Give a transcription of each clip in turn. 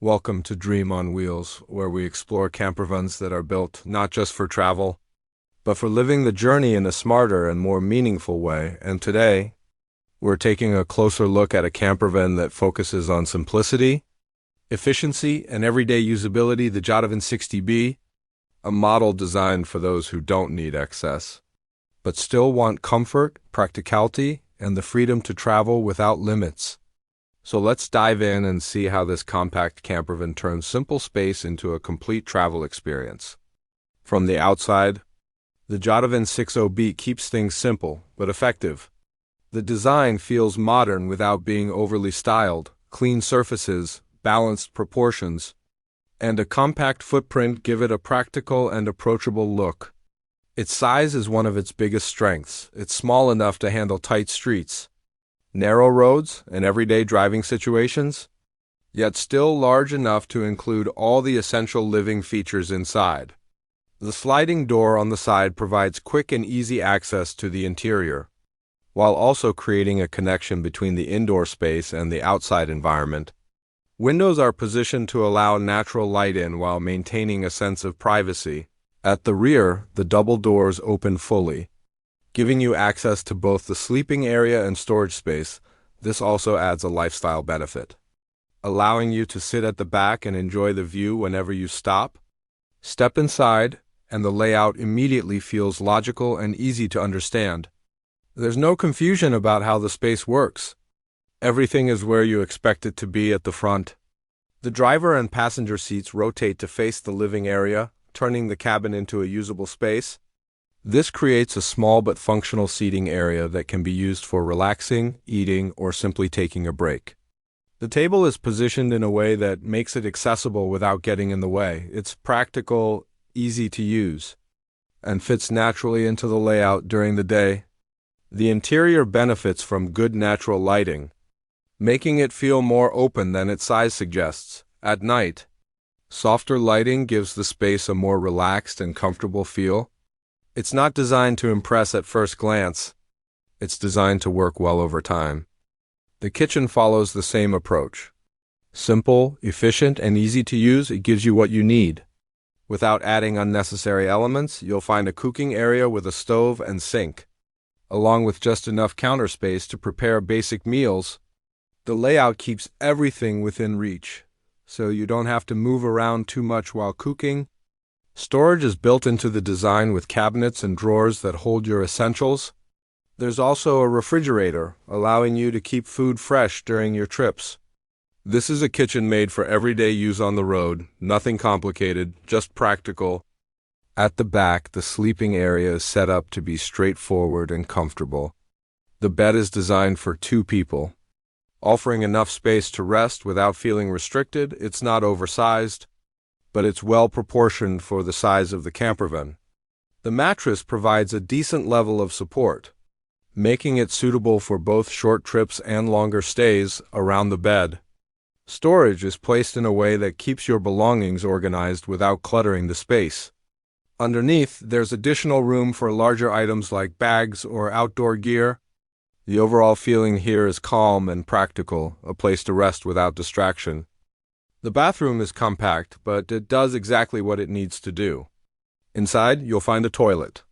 Welcome to Dream on Wheels, where we explore campervans that are built not just for travel, but for living the journey in a smarter and more meaningful way. And today, we're taking a closer look at a campervan that focuses on simplicity, efficiency, and everyday usability, the Giottivan 60B, a model designed for those who don't need excess, but still want comfort, practicality, and the freedom to travel without limits. So let's dive in and see how this compact campervan turns simple space into a complete travel experience. From the outside, the Giottivan 60B keeps things simple but effective. The design feels modern without being overly styled, clean surfaces, balanced proportions, and a compact footprint give it a practical and approachable look. Its size is one of its biggest strengths. It's small enough to handle tight streets, narrow roads, and everyday driving situations, yet still large enough to include all the essential living features inside. The sliding door on the side provides quick and easy access to the interior, while also creating a connection between the indoor space and the outside environment. Windows are positioned to allow natural light in while maintaining a sense of privacy. At the rear, the double doors open fully, giving you access to both the sleeping area and storage space. This also adds a lifestyle benefit, allowing you to sit at the back and enjoy the view whenever you stop. Step inside, and the layout immediately feels logical and easy to understand. There's no confusion about how the space works. Everything is where you expect it to be at the front. The driver and passenger seats rotate to face the living area, turning the cabin into a usable space. This creates a small but functional seating area that can be used for relaxing, eating, or simply taking a break. The table is positioned in a way that makes it accessible without getting in the way. It's practical, easy to use, and fits naturally into the layout during the day. The interior benefits from good natural lighting, making it feel more open than its size suggests. At night, softer lighting gives the space a more relaxed and comfortable feel. It's not designed to impress at first glance. It's designed to work well over time. The kitchen follows the same approach. Simple, efficient, and easy to use, it gives you what you need. Without adding unnecessary elements, you'll find a cooking area with a stove and sink, along with just enough counter space to prepare basic meals. The layout keeps everything within reach, so you don't have to move around too much while cooking. Storage is built into the design with cabinets and drawers that hold your essentials. There's also a refrigerator, allowing you to keep food fresh during your trips. This is a kitchen made for everyday use on the road, nothing complicated, just practical. At the back, the sleeping area is set up to be straightforward and comfortable. The bed is designed for 2 people, offering enough space to rest without feeling restricted. It's not oversized, but it's well proportioned for the size of the campervan. The mattress provides a decent level of support, making it suitable for both short trips and longer stays around the bed. Storage is placed in a way that keeps your belongings organized without cluttering the space. Underneath, there's additional room for larger items like bags or outdoor gear. The overall feeling here is calm and practical, a place to rest without distraction. The bathroom is compact, but it does exactly what it needs to do. Inside, you'll find a toilet,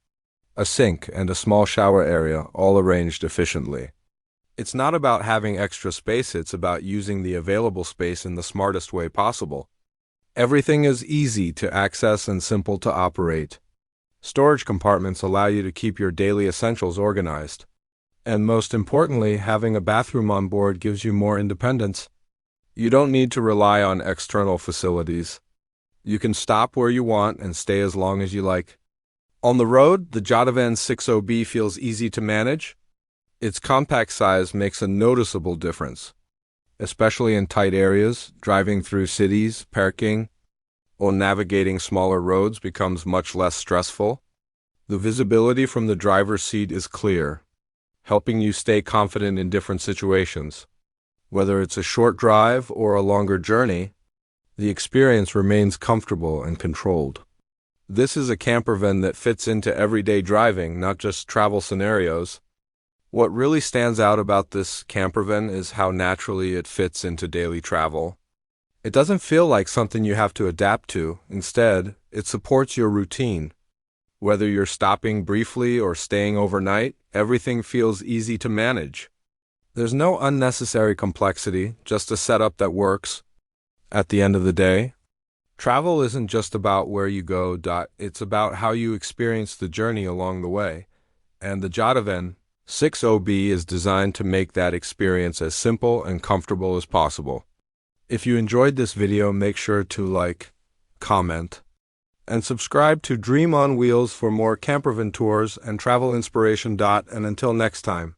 a sink, and a small shower area, all arranged efficiently. It's not about having extra space, it's about using the available space in the smartest way possible. Everything is easy to access and simple to operate. Storage compartments allow you to keep your daily essentials organized. And most importantly, having a bathroom on board gives you more independence. You don't need to rely on external facilities. You can stop where you want and stay as long as you like. On the road, the Giottivan 60B feels easy to manage. Its compact size makes a noticeable difference, especially in tight areas. Driving through cities, parking, or navigating smaller roads becomes much less stressful. The visibility from the driver's seat is clear, helping you stay confident in different situations. Whether it's a short drive or a longer journey, the experience remains comfortable and controlled. This is a campervan that fits into everyday driving, not just travel scenarios. What really stands out about this campervan is how naturally it fits into daily travel. It doesn't feel like something you have to adapt to. Instead, it supports your routine. Whether you're stopping briefly or staying overnight, everything feels easy to manage. There's no unnecessary complexity, just a setup that works. At the end of the day, travel isn't just about where you go, it's about how you experience the journey along the way. And the Giottivan 60B is designed to make that experience as simple and comfortable as possible. If you enjoyed this video, make sure to like, comment, and subscribe to Dream on Wheels for more campervan tours and travel inspiration. And until next time.